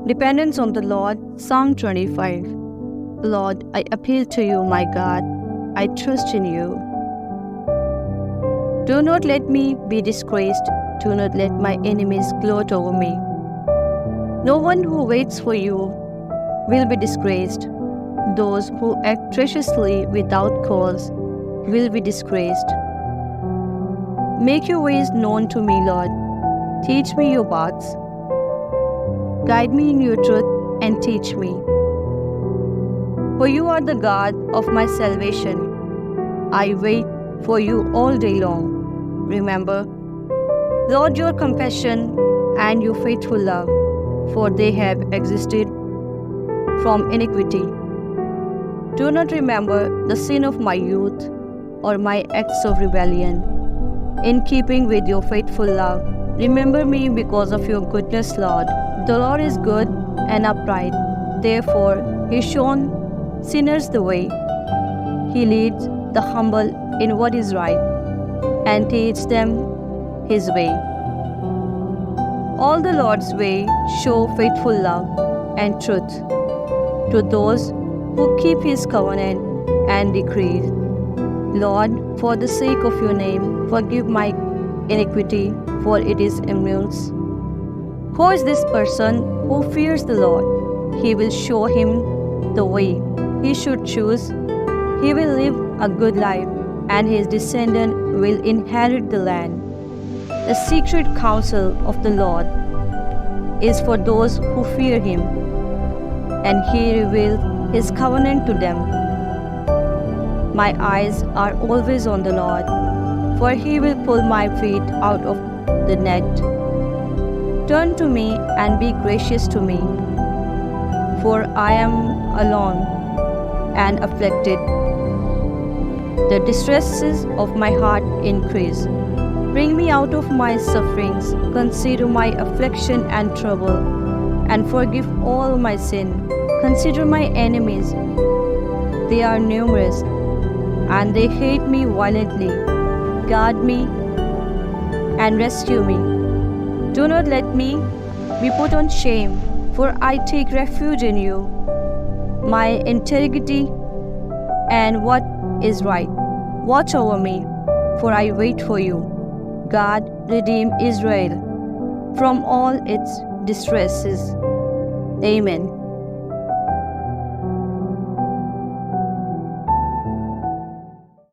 Dependence on the Lord, Psalm 25. Lord, I appeal to you, my God. I trust in you. Do not let me be disgraced. Do not let my enemies gloat over me. No one who waits for you will be disgraced. Those who act treacherously without cause will be disgraced. Make your ways known to me, Lord. Teach me your paths. Guide me in your truth and teach me. For you are the God of my salvation. I wait for you all day long. Remember, Lord, your compassion and your faithful love, for they have existed from iniquity. Do not remember the sin of my youth or my acts of rebellion. In keeping with your faithful love, remember me because of your goodness, Lord. The Lord is good and upright. Therefore, He shown sinners the way. He leads the humble in what is right and teaches them His way. All the Lord's way show faithful love and truth to those who keep His covenant and decrees. Lord, for the sake of your name, forgive my iniquity, for it is immense. Who is this person who fears the Lord? He will show him the way he should choose. He will live a good life, and his descendant will inherit the land. The secret counsel of the Lord is for those who fear Him, and He reveals His covenant to them. My eyes are always on the Lord, for He will pull my feet out of the net. Turn to me and be gracious to me, for I am alone and afflicted. The distresses of my heart increase. Bring me out of my sufferings, consider my affliction and trouble, and forgive all my sin. Consider my enemies. They are numerous, and they hate me violently. Guard me and rescue me. Do not let me be put on shame, for I take refuge in you. My integrity and what is right. Watch over me, for I wait for you. God, redeem Israel from all its distresses. Amen.